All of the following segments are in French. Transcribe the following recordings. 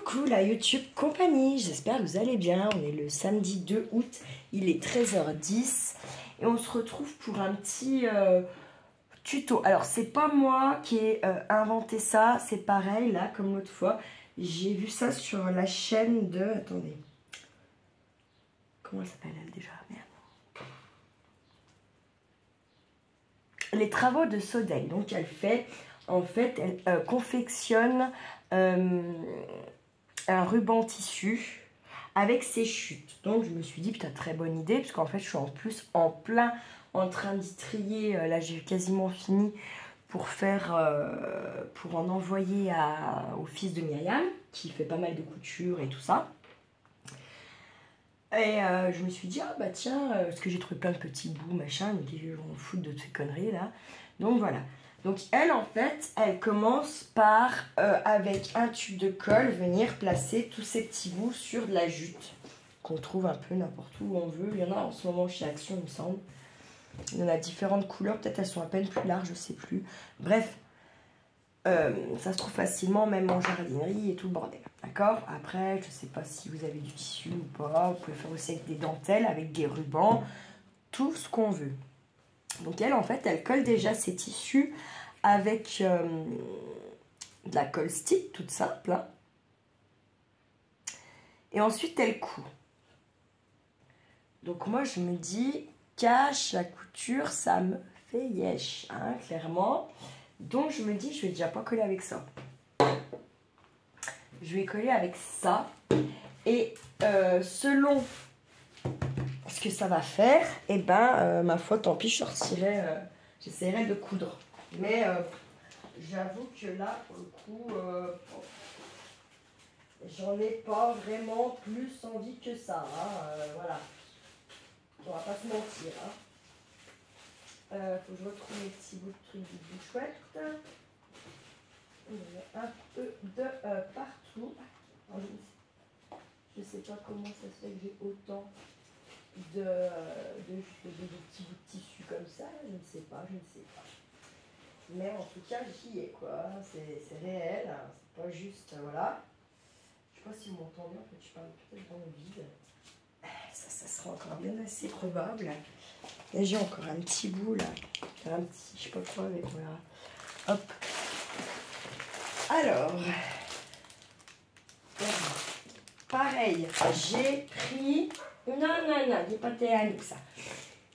Coucou la YouTube compagnie, j'espère que vous allez bien. On est le samedi 2 août, il est 13h10 et on se retrouve pour un petit tuto. Alors c'est pas moi qui ai inventé ça, c'est pareil là comme l'autre fois. J'ai vu ça sur la chaîne de... Attendez. Comment elle s'appelle elle déjà? Merde. Les travaux de Sodec. Donc elle fait... En fait, elle confectionne un ruban tissu avec ses chutes. Donc je me suis dit, putain, très bonne idée, parce qu'en fait, je suis en plus en plein en train d'y trier. Là, j'ai quasiment fini pour faire, pour en envoyer au fils de Myriam, qui fait pas mal de couture et tout ça. Et je me suis dit, ah bah tiens, parce que j'ai trouvé plein de petits bouts, machin, je me dis, je m'en fous de ces conneries là. Donc voilà. Donc elle, en fait, elle commence par, avec un tube de colle, venir placer tous ces petits bouts sur de la jute, qu'on trouve un peu n'importe où on veut. Il y en a en ce moment chez Action, il me semble. Il y en a différentes couleurs, peut-être elles sont à peine plus larges, je sais plus. Bref, ça se trouve facilement, même en jardinerie et tout le bordel. D'accord? Après, je sais pas si vous avez du tissu ou pas. Vous pouvez faire aussi avec des dentelles, avec des rubans, tout ce qu'on veut. Donc elle, en fait, elle colle déjà ses tissus avec de la colle stick, toute simple. Hein. Et ensuite, elle coud. Donc moi, je me dis, cache la couture, ça me fait yesh, hein, clairement. Donc je me dis, je vais déjà pas coller avec ça. Je vais coller avec ça. Et selon ce que ça va faire, et ben, ma foi, tant pis, je sortirai, j'essaierai de coudre. Mais j'avoue que là, pour le coup, j'en ai pas vraiment plus envie que ça. Hein, voilà. On va pas se mentir. Hein. Faut que je retrouve mes petits bouts de trucs du bout chouette. Il y en a un peu de partout. Alors, je sais pas comment ça se fait que j'ai autant de petits bouts de tissu comme ça. Je ne sais pas, je ne sais pas. Mais en tout cas, j'y ai quoi. C'est réel. Hein. C'est pas juste, voilà. Je sais pas si vous m'entendez. En fait, je parle peut-être dans le vide. Ça sera encore bien assez probable. Là, j'ai encore un petit bout là. Un petit, je sais pas quoi avec moi. Hop. Alors. Pareil, j'ai pris... Non, il n'y a pas de théâtre avec ça.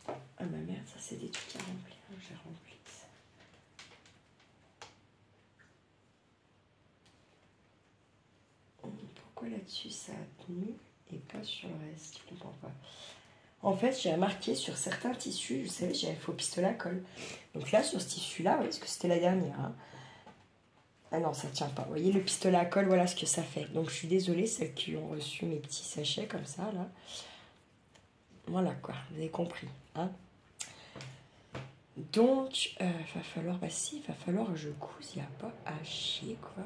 Ah ma merde, ça c'est des trucs à remplir. J'ai rempli ça. Pourquoi là-dessus ça a tenu et pas sur le reste? Je comprends pas. En fait, j'ai remarqué sur certains tissus, vous savez, j'avais faux pistolet à colle. Donc là, sur ce tissu-là, oui, parce que c'était la dernière. Hein. Ah non, ça tient pas. Vous voyez, le pistolet à colle, voilà ce que ça fait. Donc, je suis désolée, celles qui ont reçu mes petits sachets comme ça, là. Voilà, quoi. Vous avez compris. Hein. Donc, va falloir... Bah si, il va falloir que je couse. Il n'y a pas à chier, quoi.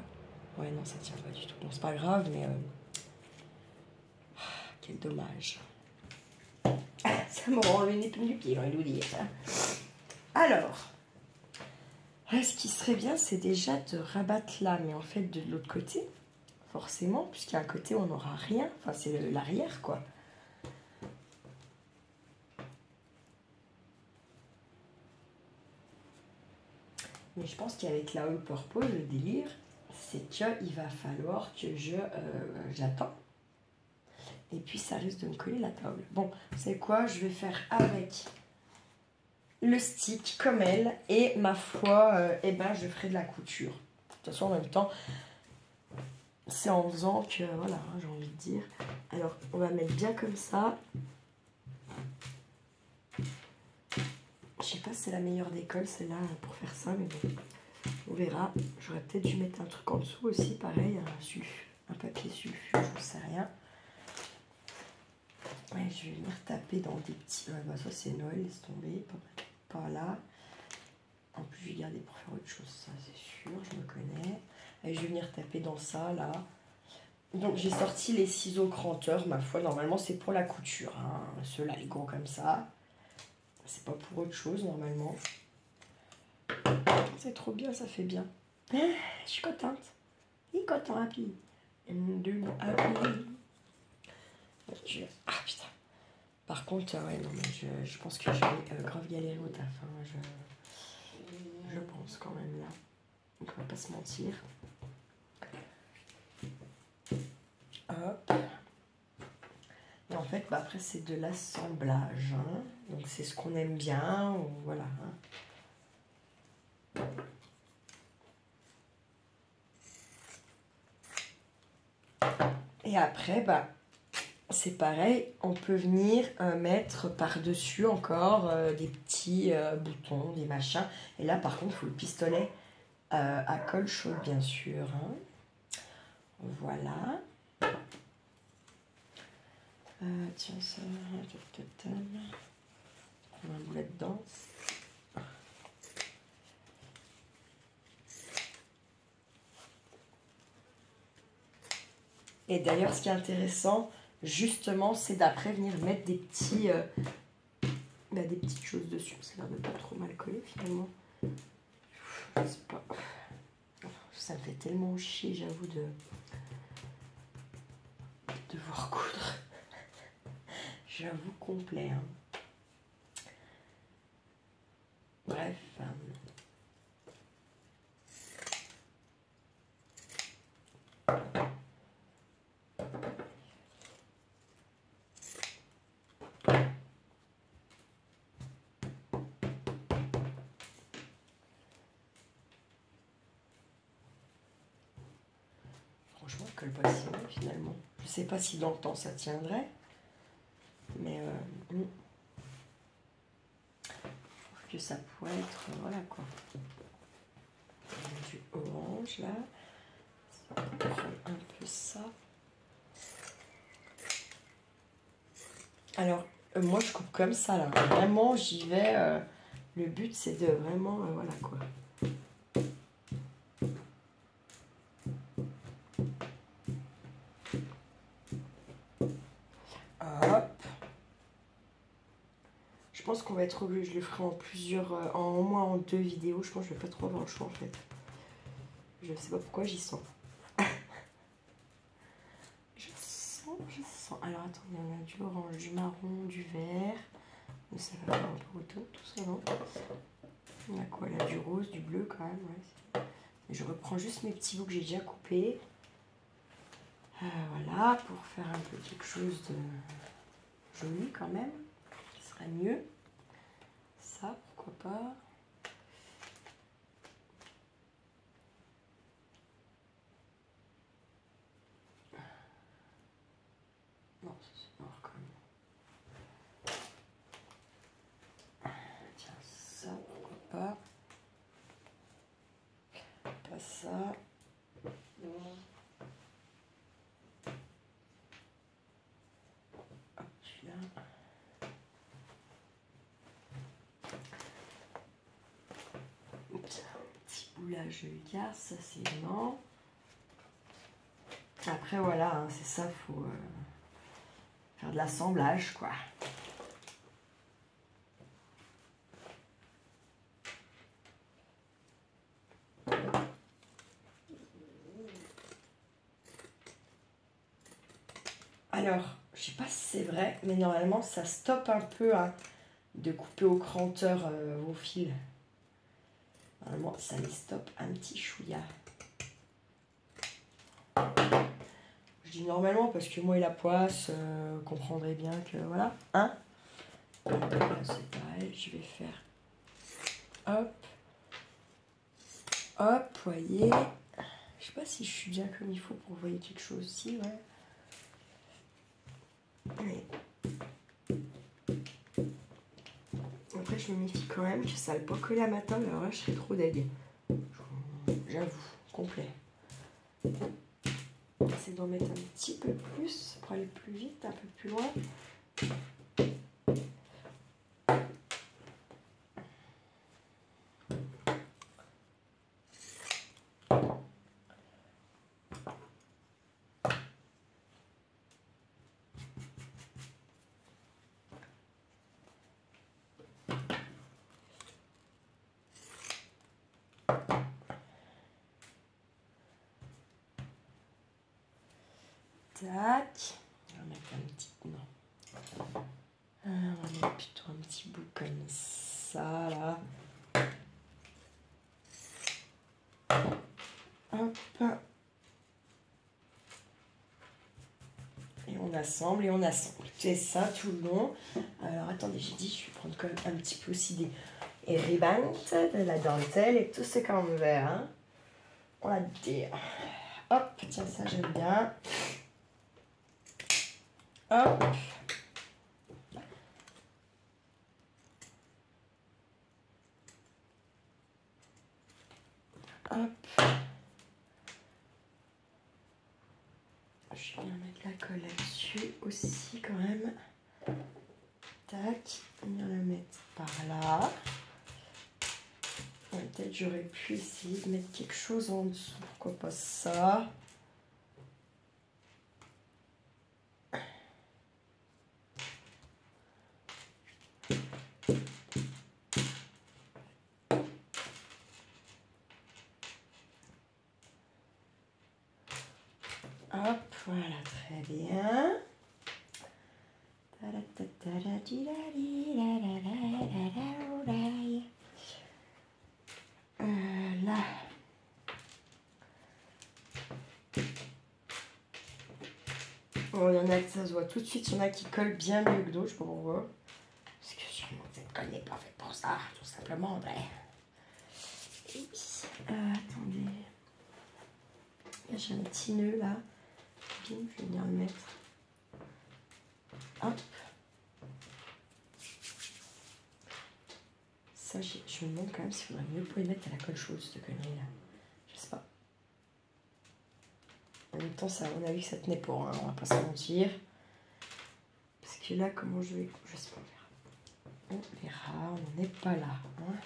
Ouais, non, ça tient pas du tout. Bon, c'est pas grave, mais... quel dommage. Ça m'aura enlevé une épine du pied, j'ai envie de vous dire. Alors... ce qui serait bien, c'est déjà de rabattre là, mais en fait de l'autre côté, forcément, puisqu'il y a un côté où on n'aura rien. Enfin, c'est l'arrière, quoi. Mais je pense qu'avec la all purpose, le délire, c'est qu'il va falloir que j'attends. Et puis, ça risque de me coller la table. Bon, c'est quoi? Je vais faire avec... le stick comme elle, et ma foi, eh ben, je ferai de la couture. De toute façon, en même temps, c'est en faisant que, voilà, hein, j'ai envie de dire. Alors, on va mettre bien comme ça. Je sais pas si c'est la meilleure des colles, celle-là, pour faire ça, mais bon, on verra. J'aurais peut-être dû mettre un truc en dessous aussi, pareil, un papier sulfu, je ne sais rien. Ouais, je vais venir taper dans des petits... Ouais, bah, ça, c'est Noël, laisse tomber, pas là. En plus, je vais garder pour faire autre chose, ça c'est sûr, je me connais. Et je vais venir taper dans ça, là. Donc, j'ai sorti les ciseaux cranteurs, ma foi. Normalement, c'est pour la couture. Hein. Ceux-là, les gros comme ça. C'est pas pour autre chose, normalement. C'est trop bien, ça fait bien. Je suis contente. Il est content, Happy. Ah putain. Par contre, ouais, non, mais je pense que je vais grave galérer au taf. Hein. Je pense quand même là. On va pas se mentir. Hop. Et en fait, bah, après, c'est de l'assemblage. Hein. Donc, c'est ce qu'on aime bien. Ou, voilà. Hein. Et après, bah, c'est pareil. On peut venir mettre par-dessus encore des petits boutons, des machins. Et là, par contre, il faut le pistolet à colle chaude, bien sûr. Hein. Voilà. Tiens, ça. On a un boulet dedans. Et d'ailleurs, ce qui est intéressant, justement, c'est d'après venir mettre des petits, des petites choses dessus. Ça a l'air de pas trop mal coller finalement. Je sais pas. Ça me fait tellement chier, j'avoue, de devoir coudre. J'avoue complet. Hein. Bref. Franchement, je colle pas si mal finalement. Je sais pas si dans le temps ça tiendrait. Mais je trouve que ça pourrait être, voilà quoi. Du orange là. On va prendre un peu ça. Alors, moi je coupe comme ça là. Vraiment, j'y vais. Le but c'est de vraiment, voilà quoi. Hop. Je pense qu'on va être obligé, je le ferai en plusieurs, au moins en 2 vidéos. Je pense que je vais pas trop avoir le choix en fait. Je sais pas pourquoi j'y sens. Je sens. Alors attendez, on a du orange, du marron, du vert. Ça va faire un peu automne tout ça, non? On a quoi là? Du rose, du bleu quand même, ouais. Je reprends juste mes petits bouts que j'ai déjà coupés. Voilà, pour faire un peu quelque chose de joli quand même. Ce serait mieux. Ça, pourquoi pas. Non, c'est noir quand même. Tiens, ça, pourquoi pas. Pas ça. Hop, celui-là. Oups, un petit boulage de garde, ça c'est non. Après voilà, hein, c'est ça, faut faire de l'assemblage quoi. Alors, je sais pas si c'est vrai, mais normalement ça stoppe un peu hein, de couper au cranteur vos fils. Normalement ça les stoppe un petit chouïa. Je dis normalement parce que moi et la poisse, comprendrez bien que voilà. Hein? C'est pareil, je vais faire hop. Hop, voyez. Je sais pas si je suis bien comme il faut pour voyer quelque chose aussi, ouais. Allez. Après, je me méfie quand même que ça ne pas coller à matin, alors là, je serais trop deg. J'avoue, complet. On va essayer d'en mettre un petit peu plus pour aller plus vite, un peu plus loin. Tac. On va mettre un petit... Non. On va mettre plutôt un petit bout comme ça, là. Hop. Et on assemble et on assemble. C'est ça tout le long. Alors attendez, j'ai dit, je vais prendre quand même un petit peu aussi des ribantes, de la dentelle et tout ce qu'on veut. Hein. On va dire. Hop, tiens, ça j'aime bien. Hop. Hop. Je vais mettre la colle là-dessus aussi quand même. Tac. On va la mettre par là. Peut-être j'aurais pu essayer de mettre quelque chose en dessous. Pourquoi pas ça? Hop, voilà, très bien. Là. Bon, il y en a que ça se voit tout de suite, il y en a qui collent bien mieux que d'autres, je sais pas pourquoi. Parce que sûrement cette colle n'est pas faite pour ça, tout simplement. Ben. Et puis, attendez. Là, j'ai un petit nœud là. Je vais venir le mettre. Hop. Ça, je me demande quand même s'il faudrait mieux pour y mettre à la colle chaude, cette connerie là. Je sais pas. En même temps, ça, on a vu que ça tenait pas, hein, on va pas se mentir. Parce que là, comment je vais... Je sais pas, on verra, on n'est pas là. Hein.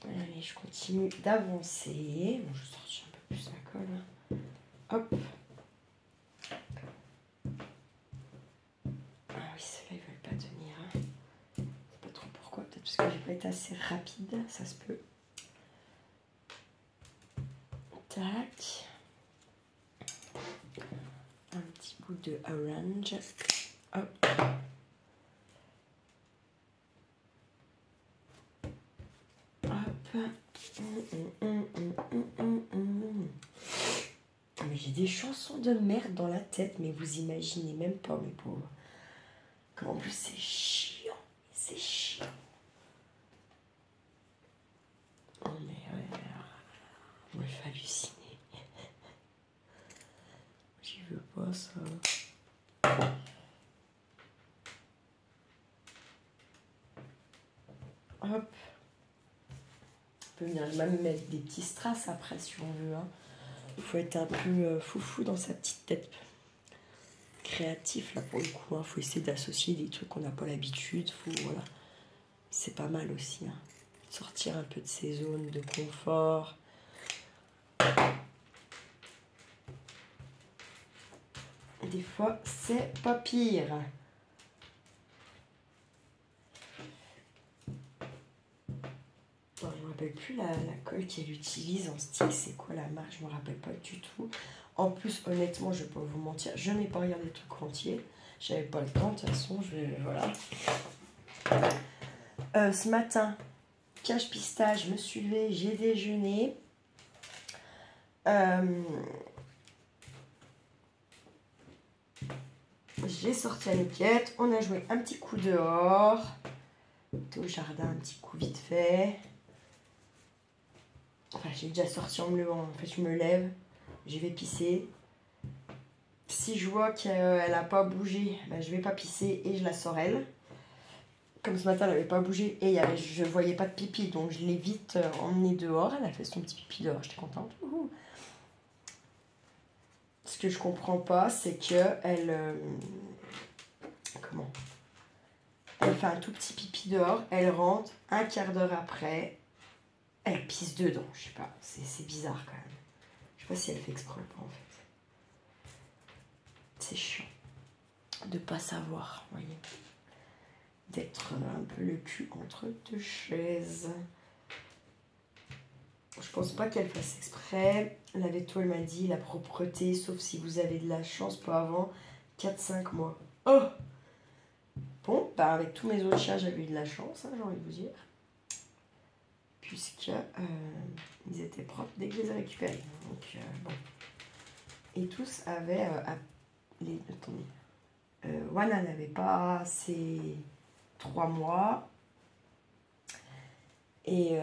Allez, je continue d'avancer. Bon, je sors un peu plus la colle. Hein. Hop. Ah oui, ceux-là, ils veulent pas tenir. Hein. Je sais pas trop pourquoi. Peut-être parce que j'ai pas été assez rapide. Ça se peut. Tac. Un petit bout de orange. Hop. Hop. Mais j'ai des chansons de merde dans la tête, mais vous imaginez même pas, mes pauvres. En plus, c'est chiant. C'est chiant. Oh, mais ouais, on me fait halluciner. J'y veux pas, ça. Hop. On peut venir même mettre des petits strass après, si on veut. Hein. Il faut être un peu foufou dans sa petite tête. Créatif, là, pour le coup. Il faut essayer d'associer des trucs qu'on n'a pas l'habitude. Voilà. C'est pas mal aussi. Hein. Sortir un peu de ses zones de confort. Des fois, c'est pas pire. Bon, je ne me rappelle plus la colle qu'elle utilise en stick. C'est quoi la marque? Je ne me rappelle pas du tout. En plus, honnêtement, je ne vais pas vous mentir. Je n'ai pas regardé le truc entier. J'avais pas le temps. De toute façon, voilà. Ce matin, cache pistache, je me suis levée, j'ai déjeuné. J'ai sorti à l'oquette. On a joué un petit coup dehors. Au jardin, un petit coup vite fait. Enfin, j'ai déjà sorti en me levant. En fait, je me lève, je vais pisser. Si je vois qu'elle n'a pas bougé, ben, je vais pas pisser et je la sors elle. Comme ce matin, elle n'avait pas bougé et je voyais pas de pipi, donc je l'ai vite emmenée dehors. Elle a fait son petit pipi dehors, j'étais contente. Ce que je comprends pas, c'est que elle... comment? Elle fait un tout petit pipi dehors, elle rentre, un quart d'heure après, elle pisse dedans. Je sais pas, c'est bizarre quand même. Je sais pas si elle fait exprès ou pas en fait. C'est chiant de pas savoir, vous voyez. D'être un peu le cul entre deux chaises. Je pense pas qu'elle fasse exprès. La veto, elle m'a dit la propreté, sauf si vous avez de la chance, pas avant 4-5 mois. Oh! Bon, bah avec tous mes autres chats, j'avais eu de la chance, hein, j'ai envie de vous dire. Puisque ils étaient propres dès que je les ai récupérés. Donc, bon. Et tous avaient... attendez. Wana n'avait pas ses 3 mois. Et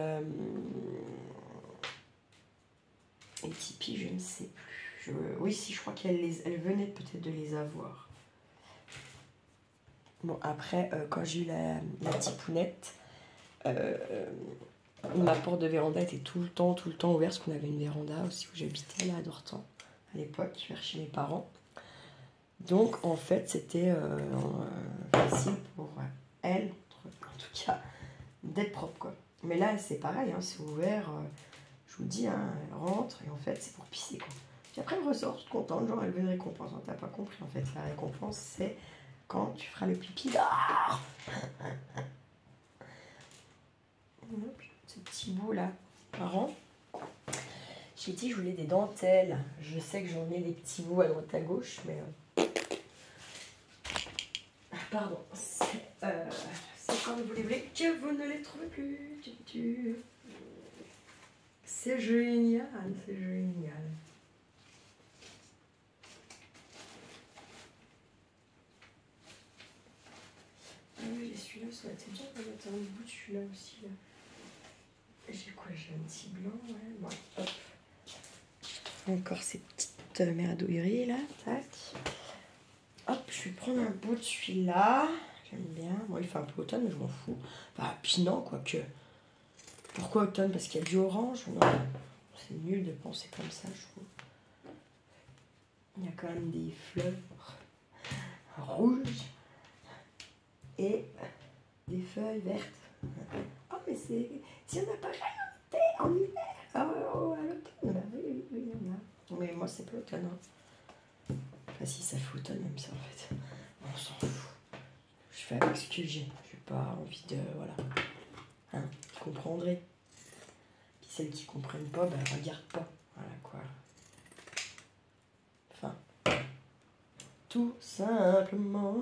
Tipeee, je ne sais plus. Oui, si, je crois elle venait peut-être de les avoir. Bon, après, quand j'ai eu la tipounette, ma porte de véranda était tout le temps ouverte, parce qu'on avait une véranda aussi où j'habitais là à Dortan, à l'époque, vers chez mes parents. Donc, en fait, c'était facile pour elle, en tout cas, d'être propre, quoi. Mais là, c'est pareil, hein, c'est ouvert. Je vous dis, hein, elle rentre et en fait, c'est pour pisser, quoi. Puis après, elle ressort toute contente, genre, elle veut une récompense. T'as pas compris, en fait. La récompense, c'est quand tu feras le pipi dehors. Ce petit bout là, marrant. J'ai dit, je voulais des dentelles. Je sais que j'en ai des petits bouts à droite à gauche, mais. Pardon, c'est comme vous les voulez que vous ne les trouvez plus. C'est génial, c'est génial. Ah oui, j'ai celui-là, ça va être bien de mettre un bout de celui-là aussi. Là. J'ai quoi? J'ai un petit blanc, ouais. Bon, hop. Encore ces petites merdouilleries là, tac. Hop, je vais prendre un bout de celui-là. J'aime bien. Moi, il fait un peu automne, mais je m'en fous. Enfin, puis non, quoique. Pourquoi automne? Parce qu'il y a du orange? Non. C'est nul de penser comme ça, je trouve. Il y a quand même des fleurs rouges et des feuilles vertes. Oh, mais c'est... Si on n'a pas rien en hiver, à l'automne, oui, il y en a. Mais moi, c'est pas l'automne. Hein. Enfin, si, ça fait automne même ça, en fait. On s'en fout. Je fais avec ce que j'ai. Je n'ai pas envie de... Voilà. Hein, vous comprendrez. Puis celles qui ne comprennent pas, ben, regardent pas. Voilà, quoi. Enfin... Tout simplement...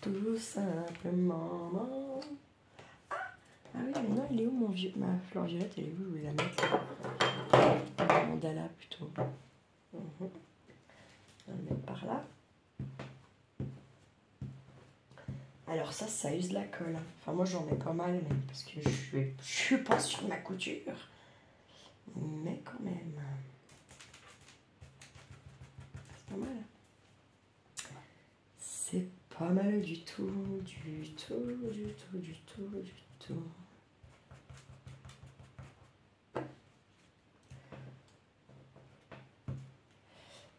Tout simplement... Ah oui, mais non, il est où mon vieux... Ma fleur violette, elle est où? Je voulais la mettre. Mon mandala, plutôt. On va le mettre par là. Alors ça use la colle. Enfin, moi, j'en ai pas mal, même, parce que je suis pas sûre de ma couture. Mais quand même... C'est pas mal. C'est pas mal du tout, du tout.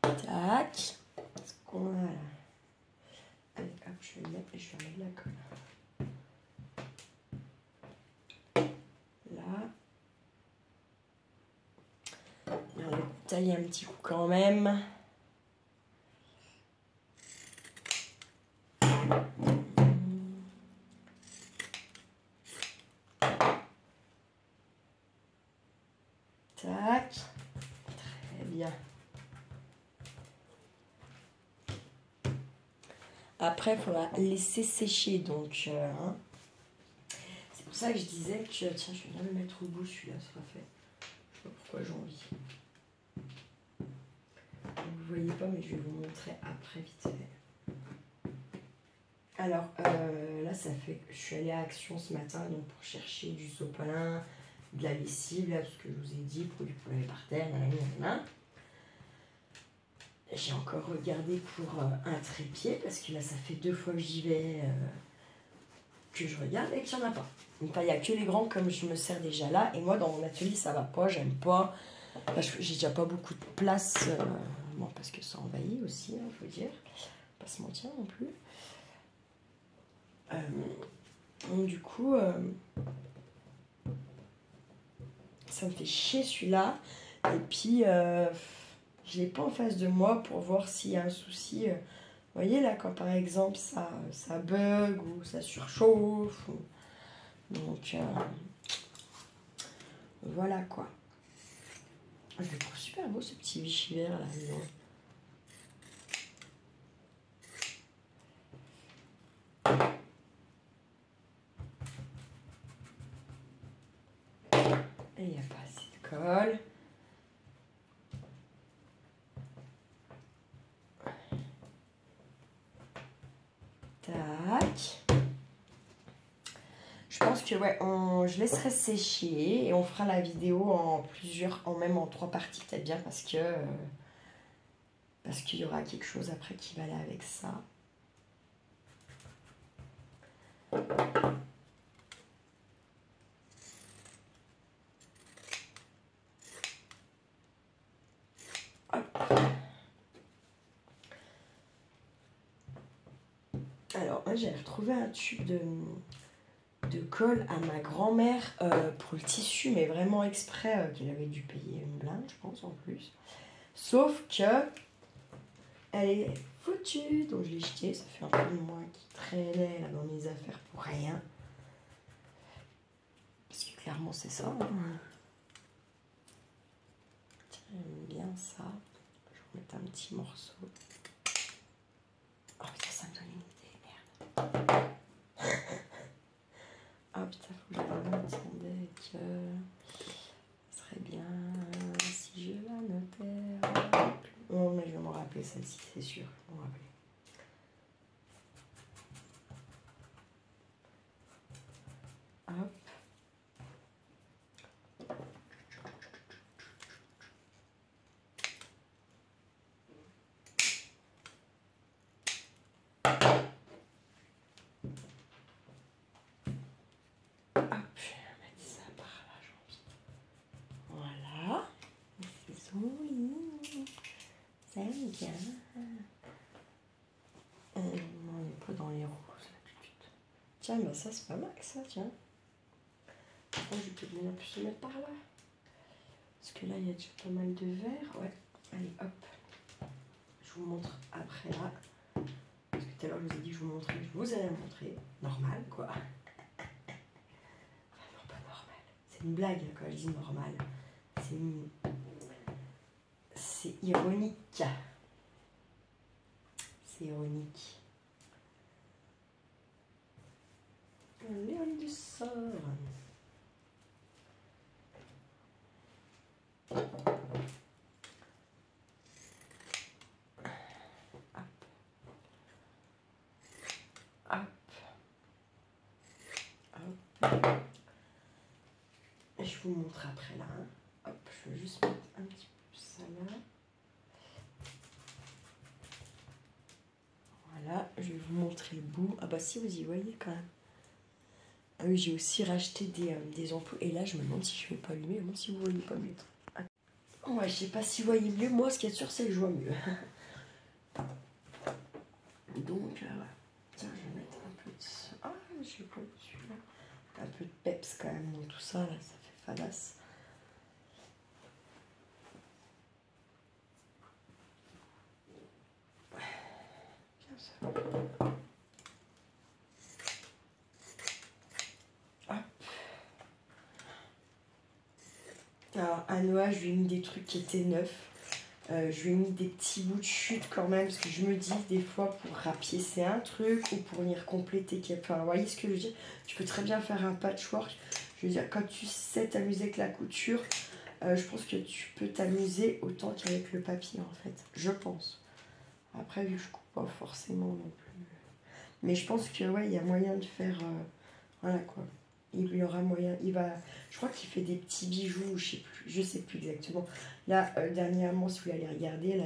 Tac. Ce qu'on a là. Allez, hop, je vais le mettre et je vais mettre de la colle. Là. On va tailler un petit coup quand même. Tac. Très bien. Après, il faudra laisser sécher. Donc, hein. C'est pour ça que je disais que... Tiens, je vais bien le mettre au bout, celui-là, ça sera fait. Je sais pas pourquoi j'ai envie. Vous voyez pas, mais je vais vous montrer après vite fait. Alors, là, ça fait que je suis allée à Action ce matin donc pour chercher du sopalin, de la lessive, là, tout ce que je vous ai dit, produits pour laver par terre, nanana. J'ai encore regardé pour un trépied, parce que là, ça fait 2 fois que j'y vais, que je regarde et qu'il n'y en a pas. Donc, il n'y a que les grands comme je me sers déjà là. Et moi, dans mon atelier, ça va pas, j'aime pas. J'ai déjà pas beaucoup de place, bon, parce que ça envahit aussi, il faut dire. Pas se mentir non plus. Donc, du coup, ça me fait chier celui-là. Et puis, je l'ai pas en face de moi pour voir s'il y a un souci. Vous voyez là, quand par exemple ça bug ou ça surchauffe. Donc, Voilà quoi. Je le trouve super beau ce petit Vichy vert là. Et il n'y a pas assez de colle. Tac. Je pense que ouais, je laisserai sécher et on fera la vidéo en plusieurs, même en 3 parties peut-être bien parce qu'il y aura quelque chose après qui va aller avec ça. Alors, j'ai retrouvé un tube de colle à ma grand-mère pour le tissu, mais vraiment exprès, qu'elle avait dû payer une blinde, je pense, en plus. Sauf que elle est foutue, donc je l'ai jetée. Ça fait un peu de moi qui traînait là dans mes affaires pour rien. Parce que clairement, c'est ça. Hein. J'aime bien ça. Je vais remettre un petit morceau. Oh putain, ça me donne une idée, merde. Ah putain, faut que je m'attendais que ce serait bien si je la notais. Oh, mais je vais m'en rappeler celle-ci, c'est sûr. Je vais m'en rappeler. Hop. Bien. On n'est pas dans les roses là tout de suite. Tiens, bah ça c'est pas mal ça, tiens. Je vais peut-être bien plus se mettre par là. Parce que là il y a déjà pas mal de verre. Ouais, allez hop. Je vous montre après là. Parce que tout à l'heure je vous ai dit que je vous montrais, je vous allais montrer. Normal quoi. Vraiment pas normal. C'est une blague quand je dis normal. C'est ironique. C'est ironique. Léonie du sort. Hop. Hop. Hop. Et je vous montre après là. Hop, je vais juste mettre un petit peu ça là. Voilà, je vais vous montrer le bout. Ah bah si, vous y voyez quand même. Ah oui, j'ai aussi racheté des ampoules. Et là, je me demande si je ne vais pas allumer, même si vous voyez pas mieux. Ouais, je sais pas si vous voyez mieux. Moi, ce qui est sûr, c'est que je vois mieux. Donc, voilà. Tiens, je vais mettre un peu de ça. Ah, je sais pas dessus là. Un peu de peps quand même dans tout ça, là, ça fait fadasse. Bien ça. Alors, à Noah, je lui ai mis des trucs qui étaient neufs. Je lui ai mis des petits bouts de chute quand même, parce que je me dis des fois pour rapiécer un truc ou pour venir compléter. Enfin, vous voyez ce que je veux dire? Tu peux très bien faire un patchwork. Je veux dire, quand tu sais t'amuser avec la couture, je pense que tu peux t'amuser autant qu'avec le papier en fait. Je pense. Après, vu que je coupe pas forcément non plus. Mais je pense que ouais, il y a moyen de faire. Voilà quoi. Il y aura moyen, je crois qu'il fait des petits bijoux, je sais plus exactement. Là, dernièrement, si vous allez regarder,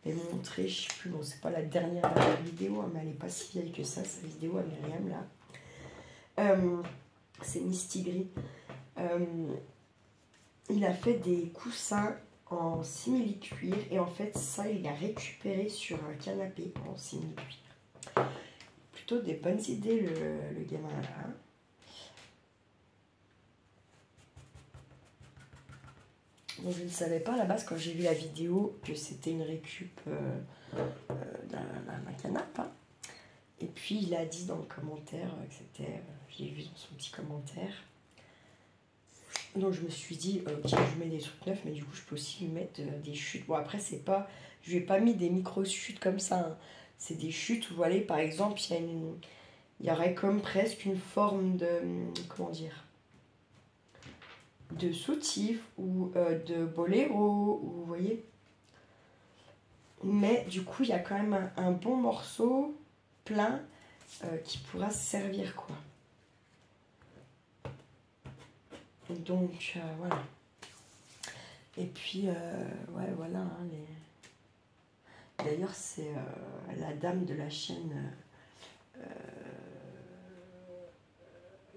elle m'a montré, je sais plus, bon, c'est pas la dernière vidéo, hein, mais elle n'est pas si vieille que ça, sa vidéo à Myriam, là. C'est Misty Gris. Il a fait des coussins en simili-cuir, et en fait, ça, il a récupéré sur un canapé en simili-cuir. Plutôt des bonnes idées, le gamin, là. Hein. Donc je ne savais pas à la base quand j'ai vu la vidéo que c'était une récup d'un canapé. Hein. Et puis il a dit dans le commentaire que c'était, j'ai vu dans son petit commentaire. Donc je me suis dit, ok, je mets des trucs neufs, mais du coup je peux aussi lui mettre des chutes. Bon après c'est pas, je lui ai pas mis des micro-chutes comme ça, hein. C'est des chutes où, vous voyez, par exemple, il y aurait comme presque une forme de, comment dire, de soutif ou de boléro, ou vous voyez. Mais du coup il y a quand même un bon morceau plein qui pourra se servir, quoi. Donc voilà. Et puis ouais, voilà, hein, d'ailleurs c'est la dame de la chaîne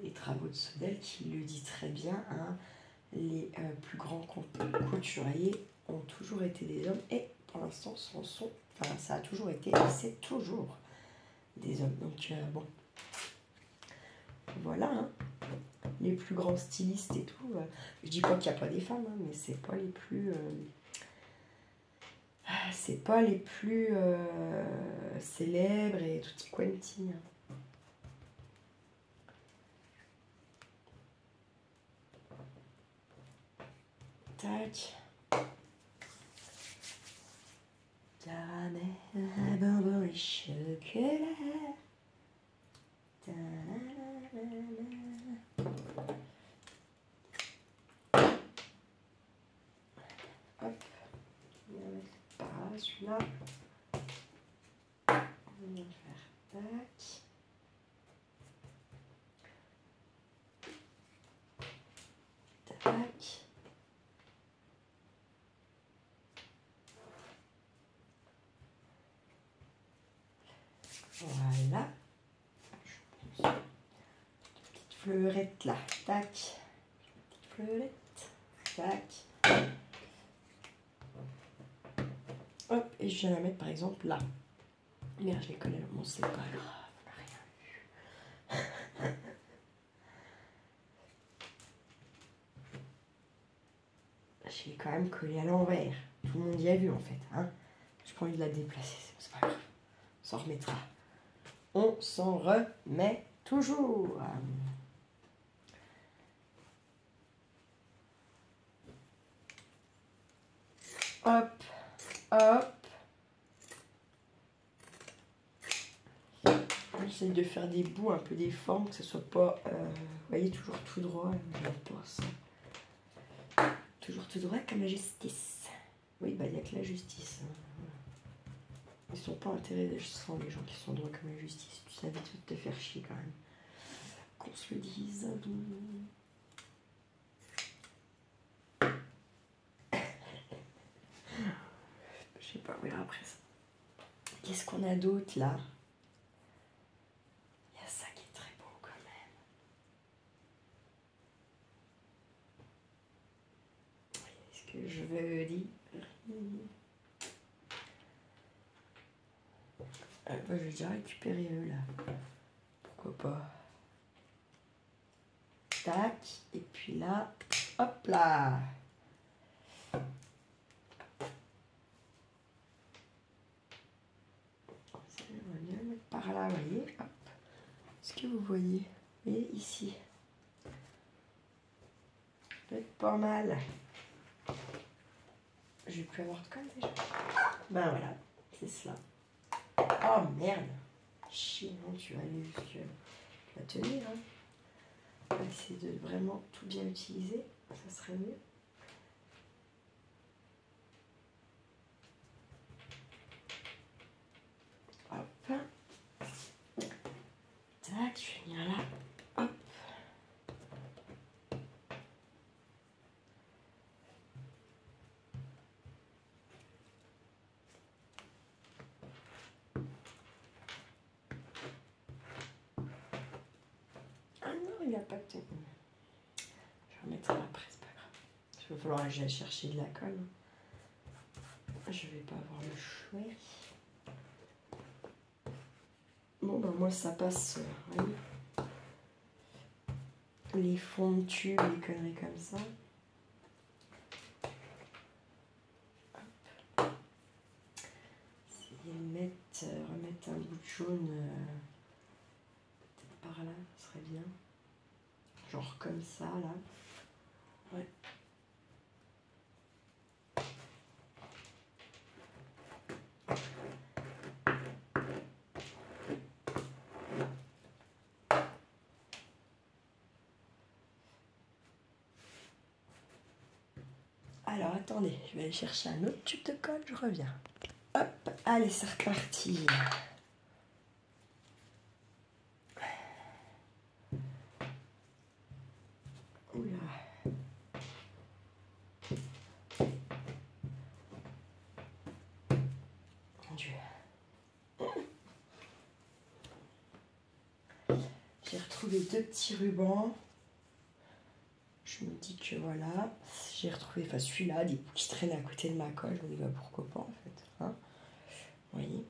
Les Travaux de Sodel qui le dit très bien, hein. Les plus grands couturiers ont toujours été des hommes, et pour l'instant ça a toujours été, et c'est toujours des hommes. Donc bon, voilà, hein. Les plus grands stylistes et tout. Je dis pas qu'il n'y a pas des femmes, hein, mais c'est pas les plus célèbres et tutti quanti, hein. Tac. Caramel, bonbon et chocolat. Hop, on va mettre par là, celui-là. On va faire tac. Tac. Voilà. Petite fleurette là. Tac. Petite fleurette. Tac. Hop, et je viens la mettre par exemple là. Merde, je les connais, bon c'est pas grave, on n'a rien vu. Je l'ai quand même collé à l'envers. Tout le monde y a vu en fait, hein. J'ai pas envie de la déplacer, c'est pas grave. On s'en remettra. On s'en remet toujours. Hop, hop. J'essaie de faire des bouts, un peu des formes, que ce soit pas, vous voyez, toujours tout droit. J'adore ça. Toujours tout droit comme la justice. Oui, bah il n'y a que la justice, hein. Ils sont pas intéressants, les gens qui sont droits comme la justice. Tu savais tout te faire chier quand même. Qu'on se le dise. Je sais pas, on verra après ça. Qu'est-ce qu'on a d'autre là? Il y a ça qui est très beau quand même. Est-ce que je veux dire? Bah, je vais déjà récupérer eux là. Pourquoi pas? Tac. Et puis là, hop là. On va bien le mettre par là, vous voyez. Hop. Est-ce que vous voyez? Vous voyez ici? Ça peut être pas mal. Je vais plus avoir de colle déjà. Ben voilà, c'est cela. Oh merde! Chier, non, tu vas tenir, hein. On va essayer de vraiment tout bien utiliser, ça serait mieux. Hop. Tac, je vais venir là. Hop. Ah non, il n'y a pas de... Je vais remettre après, c'est pas grave. Il va falloir que j'aille chercher de la colle. Je vais pas avoir le choix. Bon, ben moi, ça passe, voyez, les fonds de tube, les conneries comme ça. Hop. Essayer de remettre un bout de jaune peut-être par là, ce serait bien. Genre comme ça, là. Ouais. Alors attendez, je vais aller chercher un autre tube de colle, je reviens. Hop, allez, c'est reparti. Oula. Mon Dieu. J'ai retrouvé 2 petits rubans. Je me dis que voilà, j'ai retrouvé, enfin celui-là, des bouts qui traînent à côté de ma colle. Je me dis, bah, pourquoi pas en fait. Hein, vous voyez,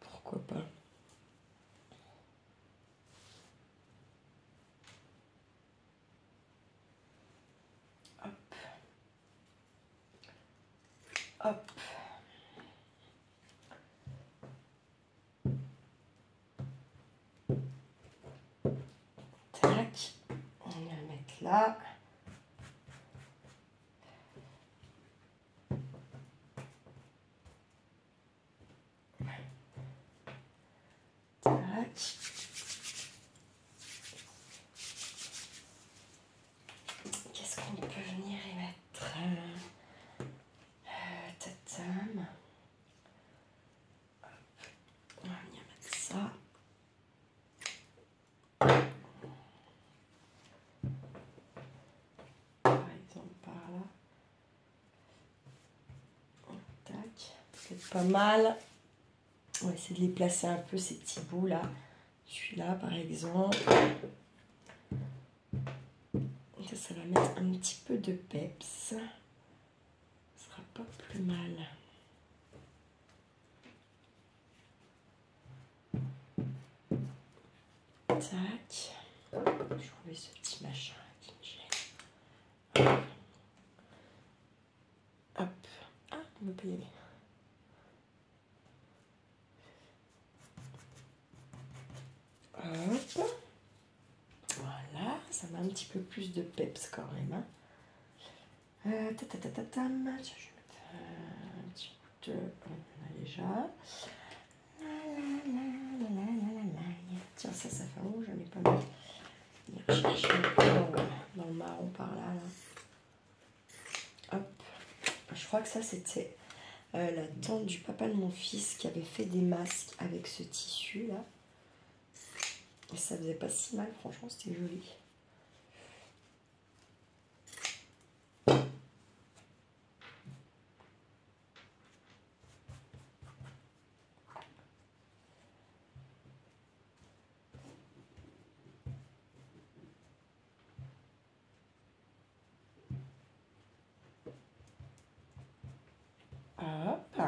pourquoi pas. Hop. Hop. Tac. On va le mettre là. Tac. Qu'est-ce qu'on peut venir y mettre? Tatam. On va venir mettre ça. Par exemple par là. Tac. C'est pas mal. On va essayer de les placer un peu, ces petits bouts là. Celui-là par exemple. Ça va mettre un petit peu de peps. Ce sera pas plus mal. Tac. Je vais enlever ce petit machin qui me gêne. Hop. Ah, on ne peut pas y aller. Hop. Voilà, ça met un petit peu plus de peps quand même. Hein. Tatatatam. Je vais mettre un petit bout de... On a déjà. Tiens, ça fait un moment, j'en ai pas mis. Je cherche un peu dans le marron par là, là. Hop. Je crois que ça, c'était la tante du papa de mon fils qui avait fait des masques avec ce tissu là. Et ça faisait pas si mal, franchement, c'était joli. Hop,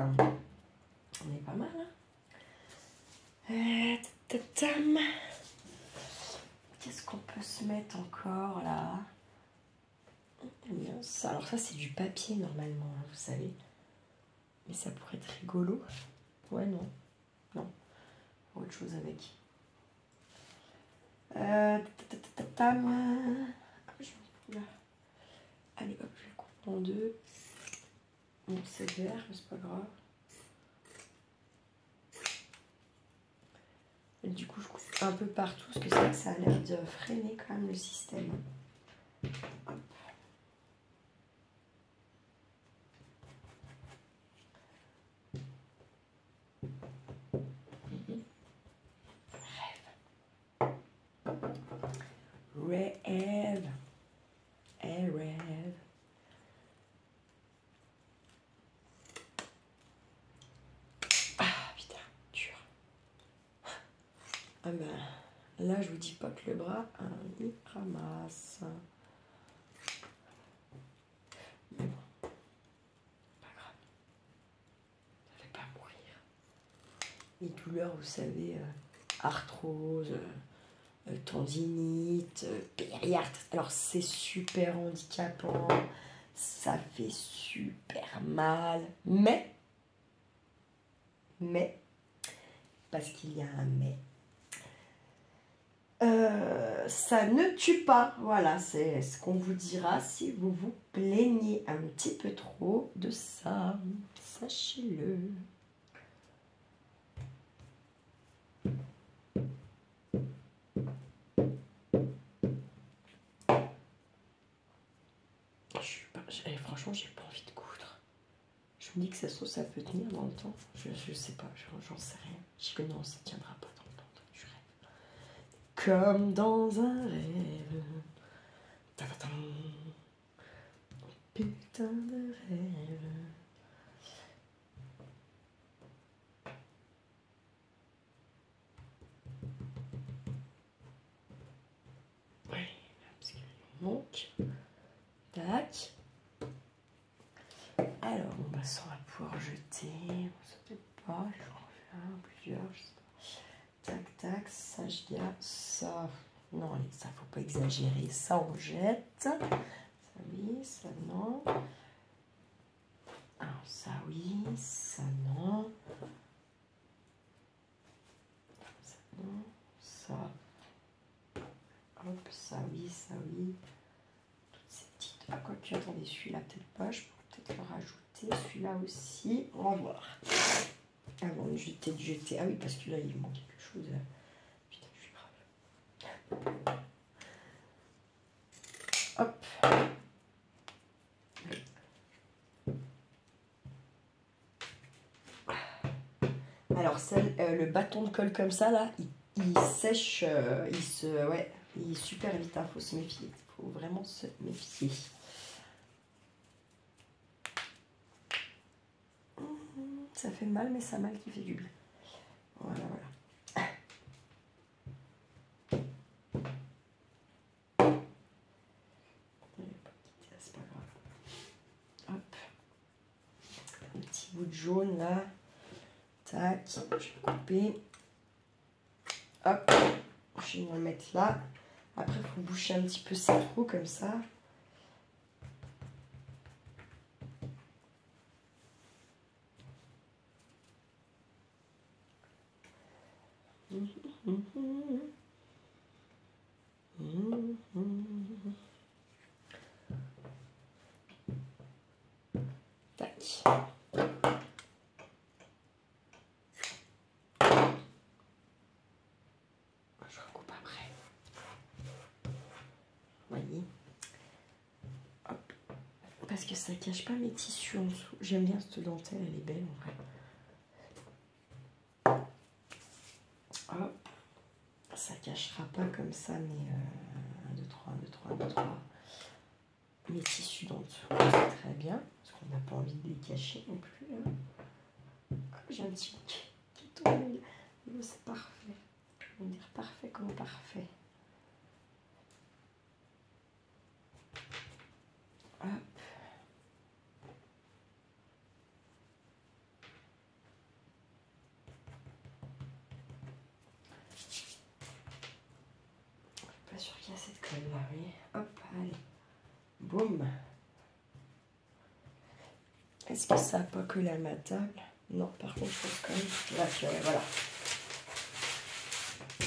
on est pas mal. Hein. Qu'est-ce qu'on peut se mettre encore là? Bien ça. Alors ça c'est du papier normalement, hein, vous savez. Mais ça pourrait être rigolo. Ouais, non. Non. Autre chose avec. Allez hop, je vais couper en deux. Bon, c'est vert, mais c'est pas grave. Et du coup, je coupe un peu partout parce que c'est vrai que ça a l'air de freiner quand même le système. Hop. Rêve. Elle rêve. Ah putain, dur. Ah ben, là je vous dis pas que le bras, il ramasse. Mais bon, pas grave. Ça fait pas mourir. Les douleurs, vous savez, arthrose, tendinite, périarthrite. Alors c'est super handicapant, ça fait super mal, mais, parce qu'il y a un mais, ça ne tue pas. Voilà, c'est ce qu'on vous dira si vous vous plaignez un petit peu trop de ça. Sachez-le. Franchement, j'ai pas envie de coudre. Je me dis que ça peut tenir dans le temps. Je sais pas, j'en sais rien. Je dis que non, ça tiendra pas dans le temps du rêve. Comme dans un rêve. Ta-ta-tam. Putain de rêve. Ouais, parce qu'il manque. Tac. Alors, bon, bah, ça on va pouvoir jeter. Ça peut pas, je vais en faire plusieurs, je sais pas. Tac, tac, ça je dis ça. Non, allez, ça faut pas exagérer. Ça on jette. Ça oui, ça non. Alors, ça oui, ça non. Ça non, ça. Hop, ça oui, ça oui. Toutes ces petites. Ah, quoi que, attendez, celui-là peut-être pas, je peux peut-être le rajouter. Celui-là aussi, on va voir. Avant de jeter. Ah oui, parce que là, il manque quelque chose. Putain, je suis grave. Hop. Alors, le bâton de colle comme ça, là, il sèche, il est super vite, il faut se méfier. Il faut vraiment se méfier. Ça fait mal, mais ça mal qui fait du bien. Voilà, voilà. C'est pas grave. Hop. Un petit bout de jaune, là. Tac, je vais couper. Hop, je vais le mettre là. Après, il faut boucher un petit peu ces trous comme ça. Tac. Je recoupe après. Vous voyez? Hop. Parce que ça cache pas mes tissus en dessous. J'aime bien cette dentelle, elle est belle en vrai. Hop. Ça cachera pas comme ça mes 1, 2, 3, 1, 2, 3, 1, 2, 3. Mes tissus d'en dessous. C'est très bien. Parce qu'on n'a pas envie de les cacher non plus. J'ai un petit qui est tombé. C'est parfait. On va dire parfait comme parfait. Hop. Pas sûr qu'il y a cette colle là, oui. Hop, allez. Boum. Est-ce que ça n'a pas collé à ma table? Non, par contre, je pense quand même. Là, voilà.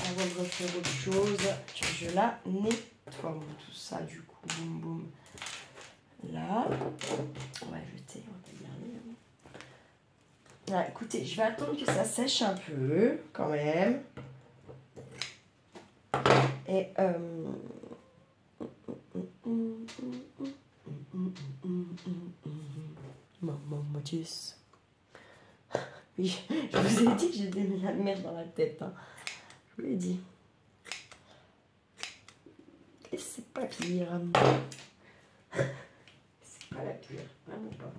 Avant de refaire autre chose, que je la nettoie. Tout ça, du coup, boum, boum. Là, on va jeter, on va garder. Ah, écoutez, je vais attendre que ça sèche un peu, quand même. Et Maman Mathis. Oui, je vous ai dit que j'ai mis la merde dans la tête. Hein. Je vous l'ai dit. Et c'est pas pire. C'est pas la pire, vraiment pas.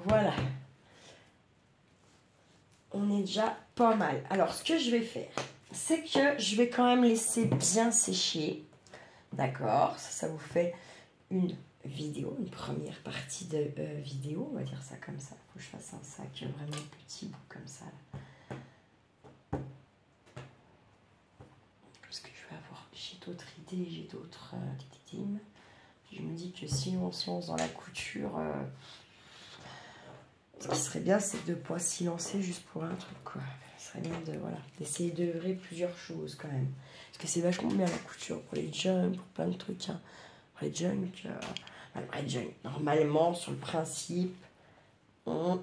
Voilà. On est déjà pas mal. Alors, ce que je vais faire, c'est que je vais quand même laisser bien sécher. D'accord? Ça vous fait une vidéo, une première partie de vidéo. On va dire ça comme ça. Il faut que je fasse un sac vraiment petit bout comme ça. Là. Parce que je vais avoir... J'ai d'autres idées, j'ai d'autres teams. Je me dis que si on se lance dans la couture, ce qui serait bien, c'est de ne pas s'y lancer juste pour un truc, quoi. Ce serait bien de, voilà, d'essayer d'œuvrer plusieurs choses quand même. Parce que c'est vachement bien la couture pour les junk, pour plein de trucs. Hein. Pour les junk, normalement, sur le principe, on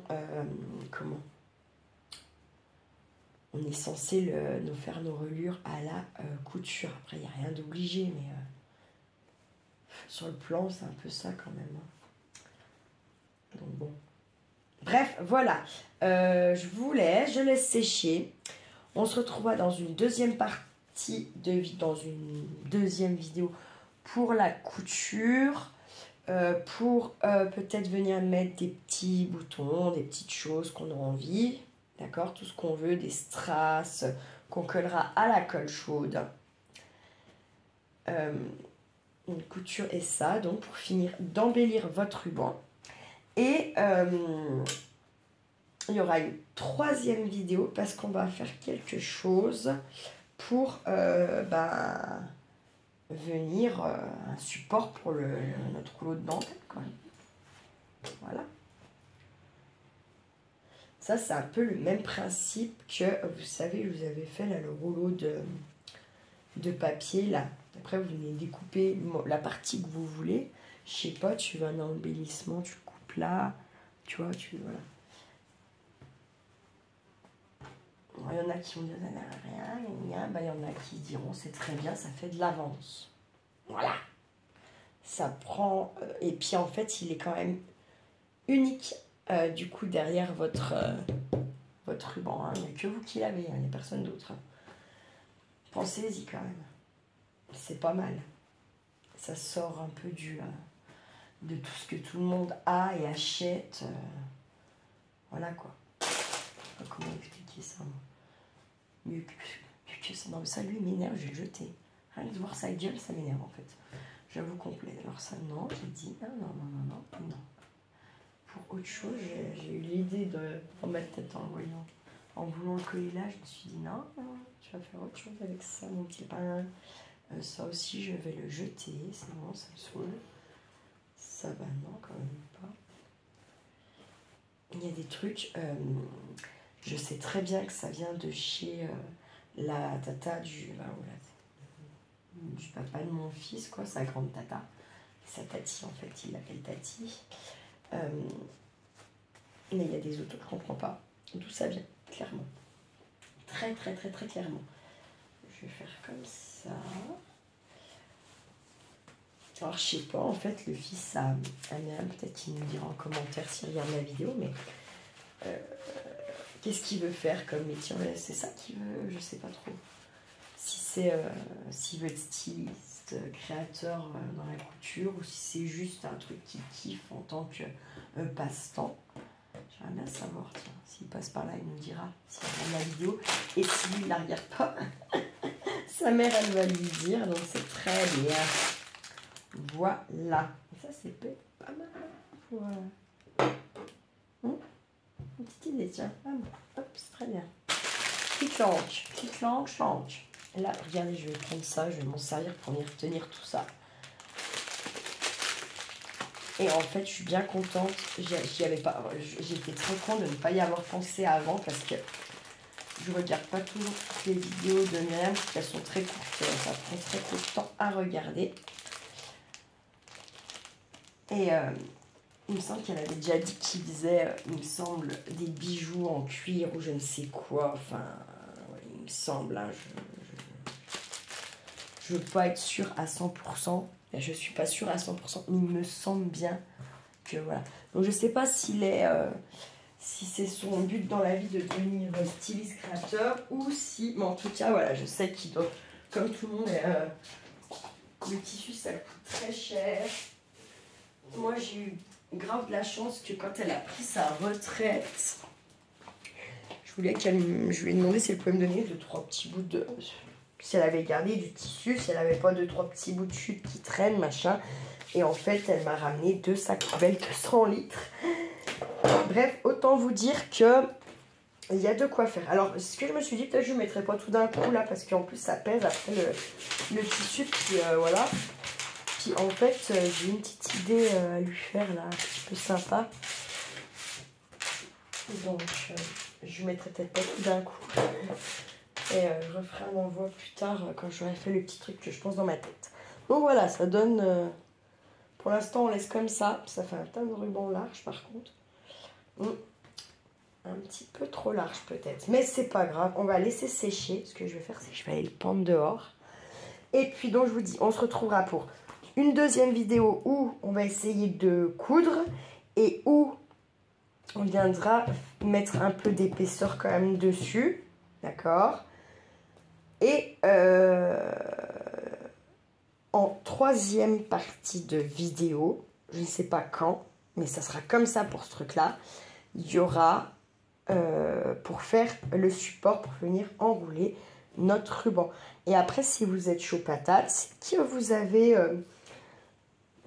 est censé nous faire nos reliures à la couture. Après, il n'y a rien d'obligé, mais sur le plan, c'est un peu ça quand même. Hein. Donc bon. Bref, voilà. Je vous laisse, je laisse sécher. On se retrouvera dans une deuxième partie, dans une deuxième vidéo pour la couture. Pour peut-être venir mettre des petits boutons, des petites choses qu'on a envie. D'accord? Tout ce qu'on veut, des strass qu'on collera à la colle chaude. Une couture et ça, donc pour finir d'embellir votre ruban. Et il y aura une troisième vidéo parce qu'on va faire quelque chose pour venir un support pour notre rouleau de dentelle, quoi. Voilà. Ça, c'est un peu le même principe que, vous savez, je vous avais fait là, le rouleau de papier, là. Après, vous venez découper la partie que vous voulez. Je sais pas, tu veux un embellissement, tu coupes là. Tu vois, voilà. Il y en a qui vont dire, ça n'a rien. Il y en a qui diront, c'est très bien, ça fait de l'avance. Voilà. Ça prend... et puis, en fait, il est quand même unique. Du coup, derrière votre ruban, hein. Il n'y a que vous qui l'avez, hein. Il n'y a personne d'autre. Hein. Pensez-y quand même. C'est pas mal. Ça sort un peu de tout ce que tout le monde a et achète. Voilà quoi. Comment expliquer ça? Mieux que ça. Non, mais ça lui m'énerve, je vais le jeter. Rien que de voir sa gueule, ça m'énerve en fait. J'avoue complet. Alors ça, non, j'ai dit non. Pour autre chose, j'ai eu l'idée de remettre tête en le voyant. En voulant le coller là, je me suis dit non, tu vas faire autre chose avec ça, mon petit pain. Ça aussi, je vais le jeter. C'est bon, ça me saoule. Ça va, non, quand même pas. Il y a des trucs, je sais très bien que ça vient de chez la tata du papa de mon fils, quoi, sa grande tata. Sa tati, en fait, il l'appelle tati. Mais il y a des autres, je ne comprends pas d'où ça vient, clairement. Très clairement. Je vais faire comme ça. Alors, je sais pas, en fait, le fils à Myriam, peut-être qu'il nous dira en commentaire s'il regarde la vidéo, mais qu'est-ce qu'il veut faire comme métier? C'est ça qu'il veut, je sais pas trop. Si c'est s'il veut être styliste, créateur dans la couture, ou si c'est juste un truc qu'il kiffe en tant que passe-temps. J'aimerais bien savoir, tiens, s'il passe par là, il nous dira s'il regarde la vidéo. Et s'il ne la regarde pas, sa mère, elle va lui dire, donc c'est très bien. Voilà. Et ça, c'est pas mal. Pour, une petite idée, tiens. Ah, hop, c'est très bien. Petite langue. Et là, regardez, je vais prendre ça, je vais m'en servir pour venir tenir tout ça. Et en fait, je suis bien contente. J'étais très contente de ne pas y avoir pensé avant parce que je regarde pas toujours toutes les vidéos de Myriam parce qu'elles sont très courtes. Ça prend très peu de temps à regarder. Et il me semble qu'elle avait déjà dit qu'il faisait, il me semble, des bijoux en cuir ou je ne sais quoi. Enfin, ouais, il me semble. Hein, je veux pas être sûre à 100%. Je suis pas sûre à 100%, mais il me semble bien que voilà. Donc je sais pas s'il est, si c'est son but dans la vie de devenir styliste créateur ou si, mais en tout cas voilà, je sais qu'il doit, comme tout le monde, le tissu ça coûte très cher. Moi j'ai eu grave de la chance que quand elle a pris sa retraite, je lui ai demandé si elle pouvait me donner 2-3 petits bouts de... Si elle avait gardé du tissu, si elle n'avait pas 2-3 petits bouts de chute qui traînent, machin. Et en fait, elle m'a ramené 2 sacs poubelles de 100 litres. Bref, autant vous dire que il y a de quoi faire. Alors, ce que je me suis dit, peut-être que je ne mettrai pas tout d'un coup là, parce qu'en plus, ça pèse après le tissu. Puis voilà. Puis en fait, j'ai une petite idée à lui faire là, un petit peu sympa. Donc, je mettrai peut-être pas tout d'un coup. Et je referai un envoi plus tard quand j'aurai fait le petit truc que je pense dans ma tête. Donc voilà, ça donne... pour l'instant, on laisse comme ça. Ça fait un tas de ruban large par contre. Un petit peu trop large peut-être. Mais c'est pas grave. On va laisser sécher. Ce que je vais faire, c'est que je vais aller le pendre dehors. Et puis donc je vous dis, on se retrouvera pour une deuxième vidéo où on va essayer de coudre. Et où on viendra mettre un peu d'épaisseur quand même dessus. D'accord. Et en troisième partie de vidéo, je ne sais pas quand, mais ça sera comme ça pour ce truc-là, il y aura, pour faire le support, pour venir enrouler notre ruban. Et après, si vous êtes chaud patate, si vous avez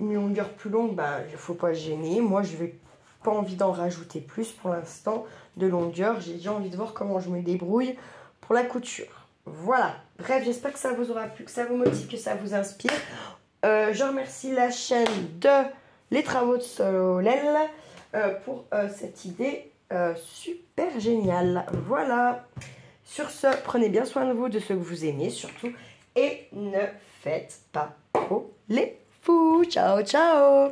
une longueur plus longue, ben, il ne faut pas se gêner. Moi, je n'ai pas envie d'en rajouter plus pour l'instant de longueur. J'ai déjà envie de voir comment je me débrouille pour la couture. Voilà. Bref, j'espère que ça vous aura plu, que ça vous motive, que ça vous inspire. Je remercie la chaîne de Les Travaux de Solène pour cette idée super géniale. Voilà. Sur ce, prenez bien soin de vous, de ceux que vous aimez surtout. Et ne faites pas trop les fous. Ciao, ciao.